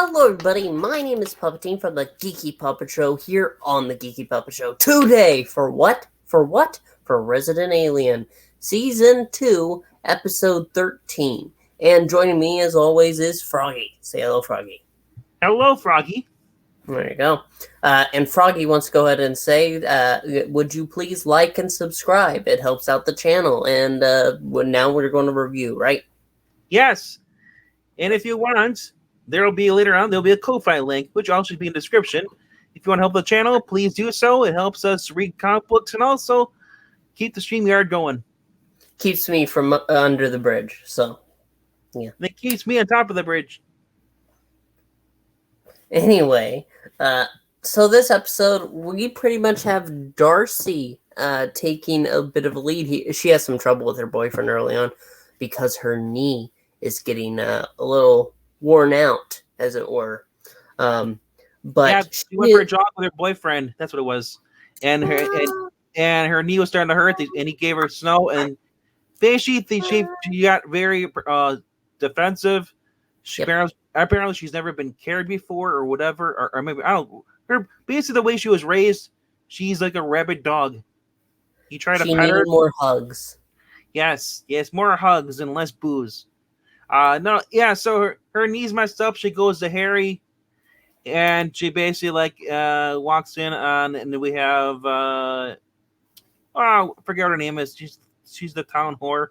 Hello everybody, my name is Puppeteen from the Geeky Puppet Show here on the Geeky Puppet Show. Today, for what? For Resident Alien, Season 2, Episode 13. And joining me as always is Froggy. Say hello, Froggy. Hello, Froggy. There you go. And Froggy wants to go ahead and say, would you please like and subscribe? It helps out the channel. And now we're going to review, right? Yes. And if you want, there'll be a Ko-Fi link, which also should be in the description. If you want to help the channel, please do so. It helps us read comic books and also keep the StreamYard going. Keeps me from under the bridge, so, yeah. It keeps me on top of the bridge. Anyway, so this episode, we pretty much have Darcy taking a bit of a lead. She has some trouble with her boyfriend early on because her knee is getting a little worn out, as it were. But yeah, she went for a jog with her boyfriend. That's what it was, and her knee was starting to hurt. And he gave her snow, and basically she got very defensive. Apparently she's never been cared before, or whatever, or maybe I don't know. Her basically the way she was raised, she's like a rabid dog. He tried to pet her. More hugs. Yes, more hugs and less booze. So her knee's messed up. She goes to Harry, and she basically walks in on, and we have I forget what her name is. She's the town whore.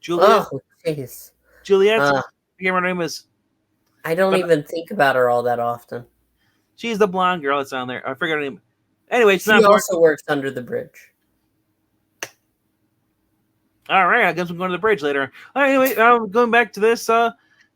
Juliet. Oh, jeez. Juliet. I forget what her name is. I don't even think about her all that often. She's the blonde girl that's on there. I forget her name. Anyway, she also works under the bridge. All right, I guess I'm going to the bridge later. Anyway, going back to this,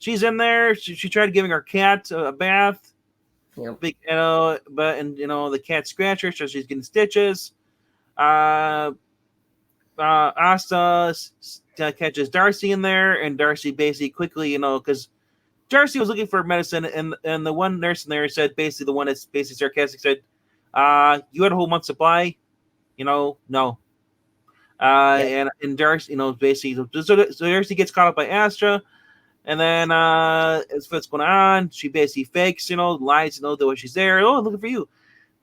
she's in there. She tried giving her cat a bath. Yep. The cat scratched her, so she's getting stitches. Asta catches Darcy in there, and Darcy basically quickly, because Darcy was looking for medicine, and the one nurse in there said, basically the one that's basically sarcastic said, "You had a whole month's supply, no." And Darcy, basically, so Darcy gets caught up by Asta, and then as what's going on, she basically fakes, lies, that she's there. Oh, looking for you.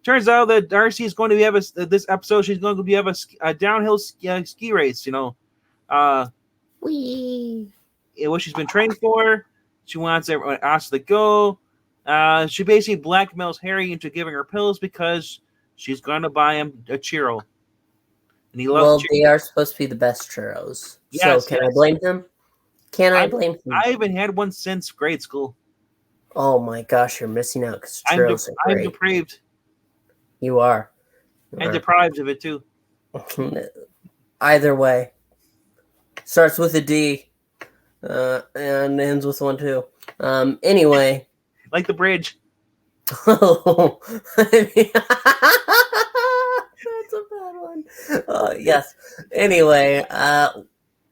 Turns out that Darcy is going to have this episode. She's going to have a downhill ski race. What she's been training for. She wants everyone Asta to go. She basically blackmails Harry into giving her pills because she's going to buy him a churro. And he loves they are supposed to be the best churros. Yes, so can I blame him? I blame him? I haven't had one since grade school. Oh my gosh, you're missing out because churros are great. I'm depraved. You are. And deprived of it too. Either way. Starts with a D. And ends with one too. Anyway. Like the bridge. Oh. That's a bad one. Yes. Anyway,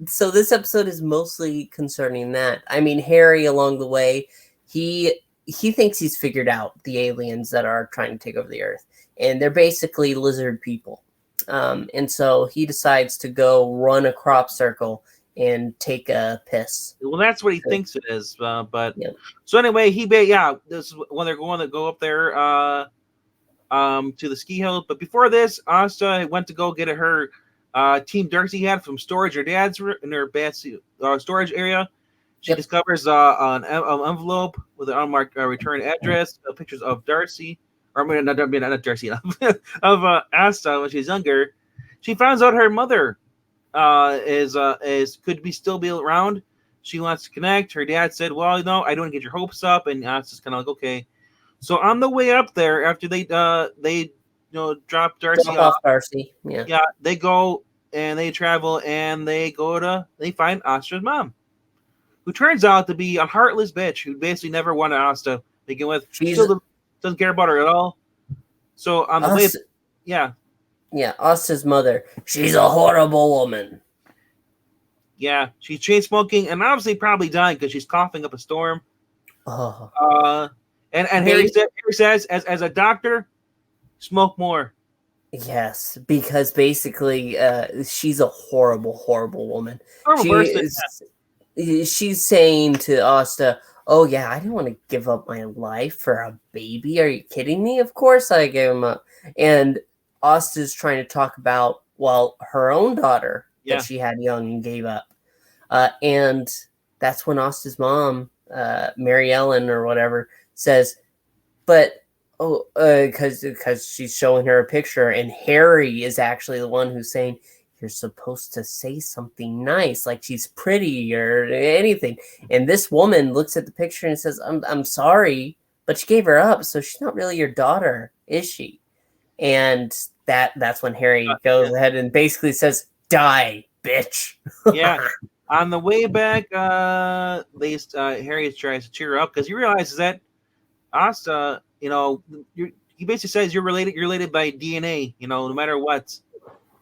so this episode is mostly concerning that. I mean, Harry, along the way, he thinks he's figured out the aliens that are trying to take over the Earth. And they're basically lizard people. And so he decides to go run a crop circle and take a piss. Well, that's what he thinks it is. But yeah. So anyway, this is when they're going to go up there to the ski hill. But before this, Asta went to go get her Team Darcy hat from storage. Her dad's in her storage area. She discovers an envelope with an unmarked return address, pictures of Darcy. Or not Darcy, of Asta when she's younger. She finds out her mother could still be around. She wants to connect. Her dad said, "Well, no, I don't want to get your hopes up," and Asta's kind of like, "Okay." So on the way up there, after they drop Darcy off, Darcy, they go and they travel and they find Asta's mom, who turns out to be a heartless bitch who basically never wanted Asta to begin with. Doesn't care about her at all. So on the way, Asta's mother. She's a horrible woman. Yeah, she's chain smoking and obviously probably dying because she's coughing up a storm. Oh. And Harry says, as a doctor, smoke more. Yes, because basically, she's a horrible, horrible woman. Horrible person. She's saying to Asta, oh yeah, I didn't want to give up my life for a baby. Are you kidding me? Of course I gave him up. And Asta's trying to talk about, well, her own daughter that Yeah. she had young and gave up. And that's when Asta's mom, Mary Ellen or whatever, says, but because she's showing her a picture, and Harry is actually the one who's saying, you're supposed to say something nice, like she's pretty or anything. And this woman looks at the picture and says, I'm sorry, but you gave her up, so she's not really your daughter, is she? And that's when Harry goes ahead and basically says, die, bitch. Yeah. On the way back, Harry tries to cheer her up because he realizes that Asta, he basically says you're related by DNA, no matter what.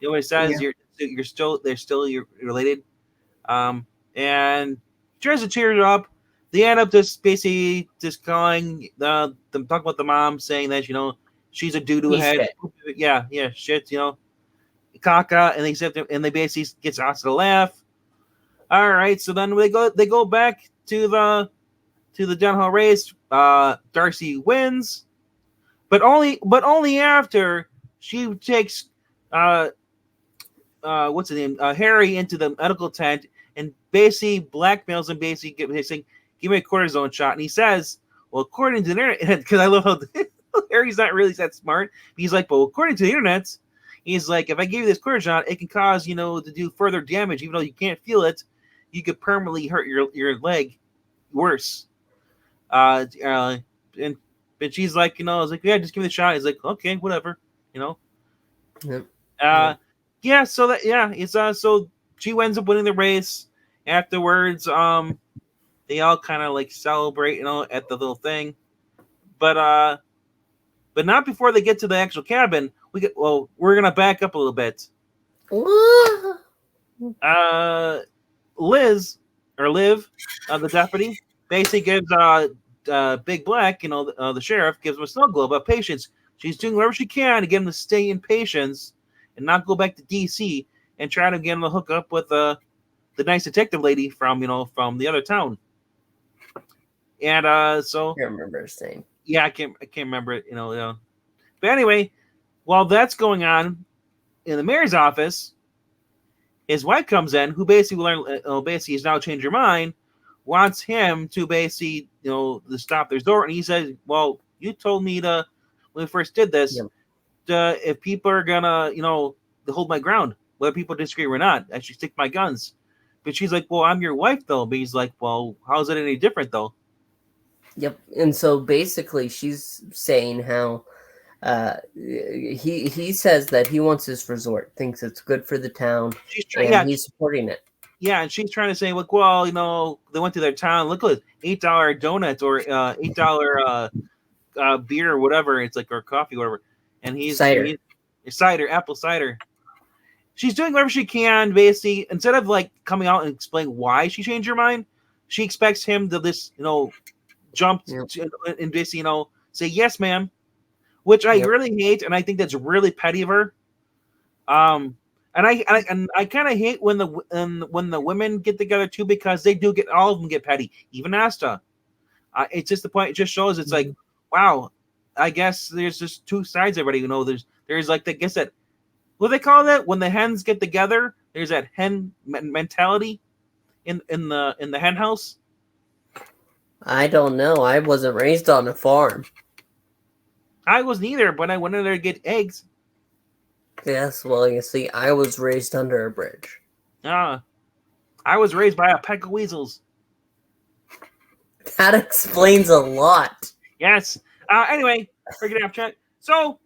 He always says they're still you're related. And tries to cheer her up. They end up just basically just calling them talking about the mom, saying that she's a doo-doo head. Shit. Yeah, shit, caca, and they basically gets Asta to laugh. All right, so then they go back to the downhill race. Darcy wins, but only after she takes what's his name, Harry, into the medical tent and basically blackmails him, basically saying, give me a cortisone shot. And he says, well, according to the internet, because I love how Harry's not really that smart. He's like, well, according to the internet, he's like, if I give you this cortisone shot, it can cause, to do further damage, even though you can't feel it. You could permanently hurt your leg worse. And but she's like, I was like, yeah, just give me the shot. He's like, okay, whatever, Yep. Yeah, so it's so she ends up winning the race. Afterwards, they all kind of like celebrate, at the little thing, but not before they get to the actual cabin. We're gonna back up a little bit. Liv, the deputy, basically gives Big Black, the sheriff, gives him a snow globe about patience. She's doing whatever she can to get him to stay in patience and not go back to DC and try to get him to hook up with the nice detective lady from the other town. And so I can't remember his name. Yeah, I can't remember it. But anyway, while that's going on in the mayor's office, his wife comes in, who basically basically has now changed her mind, wants him to basically to stop their door, and he says, "Well, you told me when we first did this, if people are gonna to hold my ground, whether people disagree or not, I should stick my guns." But she's like, "Well, I'm your wife, though." But he's like, "Well, how's it any different, though?" Yep. And so basically, she's saying how he says that he wants this resort, thinks it's good for the town, he's supporting it. Yeah, and she's trying to say, look, well, they went to their town. Look at $8 donuts or $8 beer or whatever. It's like, or coffee, whatever. And cider, apple cider. She's doing whatever she can, basically. Instead of like coming out and explain why she changed her mind, she expects him to jump and basically say yes, ma'am, which I really hate, and I think that's really petty of her. And I kind of hate when the women get together too, because they do all of them get petty, even Asta. It's just the point. It just shows it's like, wow, I guess there's just two sides already. There's like, I guess that, what they call that when the hens get together. There's that hen mentality in the hen house. I don't know. I wasn't raised on a farm. I wasn't either, but I went in there to get eggs. Yes, well, you see, I was raised under a bridge. I was raised by a pack of weasels. That explains a lot. Yes. Anyway, forget it off track. So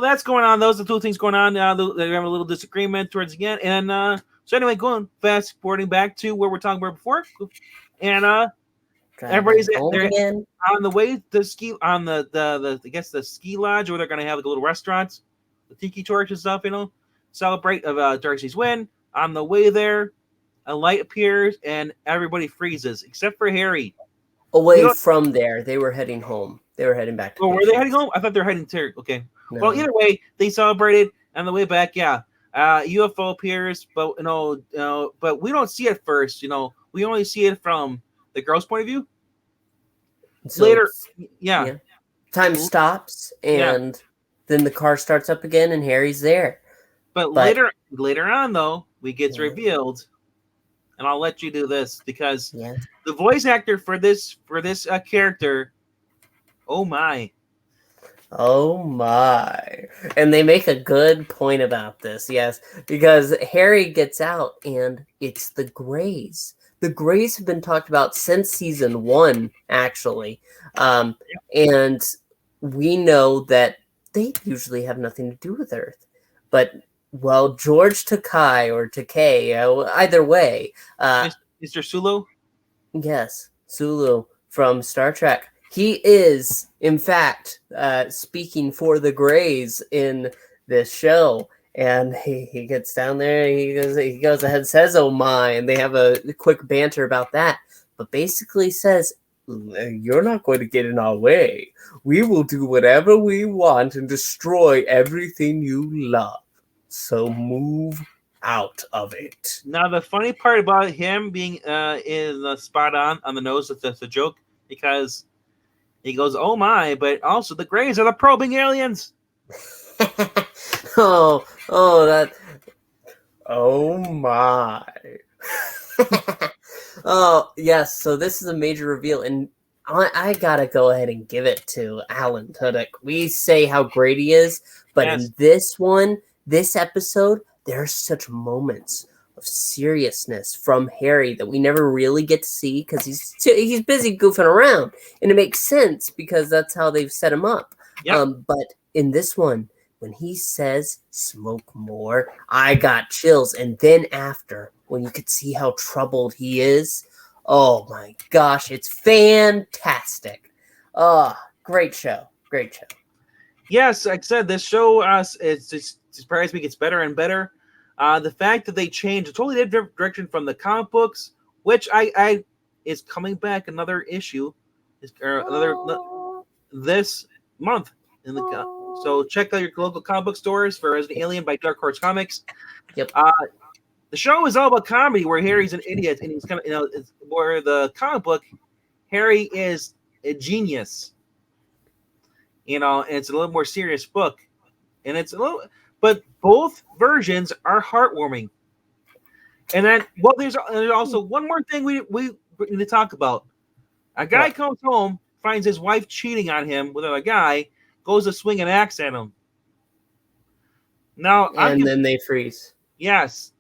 that's going on. Those are the two things going on. They have a little disagreement towards the end. And so anyway, going fast forwarding back to where we're talking about before. And everybody's on the way to ski on the I guess the ski lodge, where they're gonna have like a little restaurant, the tiki torch and stuff, celebrate of Darcy's win. On the way there, a light appears and everybody freezes except for Harry. Away from there, they were heading home. They were heading back to were they heading home? I thought they were heading to okay. No. Well, either way, they celebrated. On the way back, UFO appears, but but we don't see it first. We only see it from the girl's point of view. So later, yeah, time stops, yeah. and then the car starts up again, and Harry's there. But But later on, though, we gets yeah, revealed, and I'll let you do this because yeah. the voice actor for this character, oh my, Oh my. And they make a good point about this, yes, because Harry gets out and it's the Greys. The Greys have been talked about since season 1, actually. And we know that they usually have nothing to do with Earth. But, well, George Takei, or Takei, either way, Mr. Sulu. yes, Sulu from Star Trek. He is, in fact, speaking for the Greys in this show. And he gets down there, he goes ahead and says, "Oh my," and they have a quick banter about that. But basically says, "You're not going to get in our way. We will do whatever we want and destroy everything you love. So move out of it." Now the funny part about him being is spot on the nose. That's a joke because he goes, "Oh my!" But also the Greys are the probing aliens. That. Oh my. Oh yes. So this is a major reveal, and I gotta go ahead and give it to Alan Tudyk. We say how great he is, but Yes. in this episode, there are such moments of seriousness from Harry that we never really get to see because he's busy goofing around, and it makes sense because that's how they've set him up. Yep. But in this one, when he says "smoke more," I got chills, and then after, when you could see how troubled he is, oh my gosh, it's fantastic. Oh, great show. Great show. Yes, like I said, this show it's just surprised me gets better and better. The fact that they changed a totally different direction from the comic books, which I is coming back another issue, another this month in the so check out your local comic book stores for Resident Alien by Dark Horse Comics. Yep. The show is all about comedy where Harry's an idiot and he's kind of where the comic book Harry is a genius. And it's a little more serious book, and it's a little, but both versions are heartwarming. And then, well, there's also one more thing we need to talk about. A guy comes home, finds his wife cheating on him with another guy, goes to swing an axe at him. Now, then they freeze. Yes.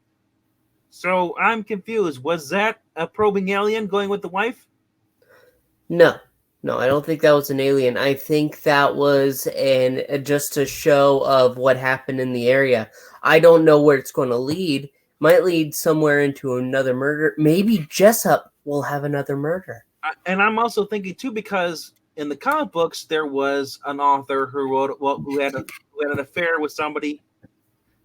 So I'm confused. Was that a probing alien going with the wife? No, I don't think that was an alien. I think that was just a show of what happened in the area. I don't know where it's going to lead. Might lead somewhere into another murder. Maybe Jessup will have another murder. And I'm also thinking too, because in the comic books there was an author who had an affair with somebody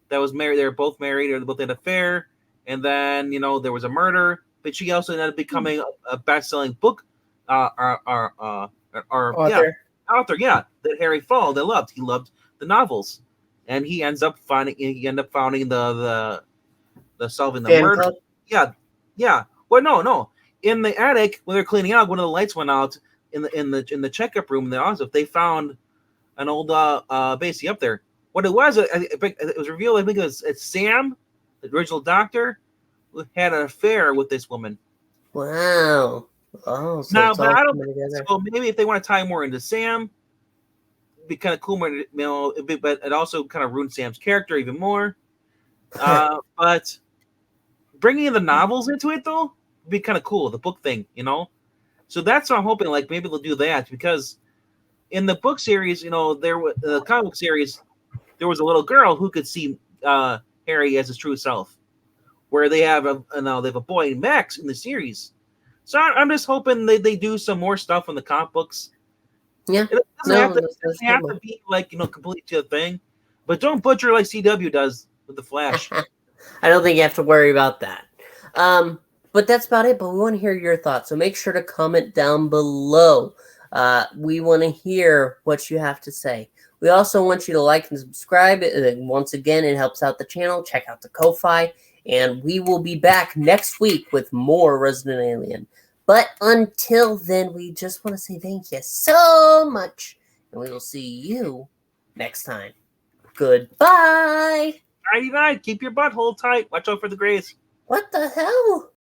that was married. They were both married, or they both had an affair, and then there was a murder. But she also ended up becoming a best-selling book author. Yeah, that Harry followed. Loved. He loved the novels, and he ended up founding the solving the Fan murder. club? Yeah. Well, no. In the attic, when they're cleaning out, one of the lights went out in the checkup room in the office. They found an old basically up there. What it was revealed. I think it's Sam, the original doctor, who had an affair with this woman. Wow. Oh, so Now, it's but all I don't. coming together. So maybe if they want to tie more into Sam, it'd be kind of cool. But it also kind of ruined Sam's character even more. But bringing in the novels into it though would be kind of cool. The book thing, So that's what I'm hoping. Like maybe they'll do that because in the book series, there was the comic book series. There was a little girl who could see Harry as his true self. Where they have a boy Max in the series. So I'm just hoping they do some more stuff in the comic books. Yeah. It doesn't have to be like complete to a thing, but don't butcher like CW does with the Flash. I don't think you have to worry about that. But that's about it. But we want to hear your thoughts, so make sure to comment down below. We want to hear what you have to say. We also want you to like and subscribe. Once again, it helps out the channel. Check out the Ko-Fi. And we will be back next week with more Resident Alien. But until then, we just want to say thank you so much. And we will see you next time. Goodbye. Nighty night. Keep your butthole tight. Watch out for the grays. What the hell?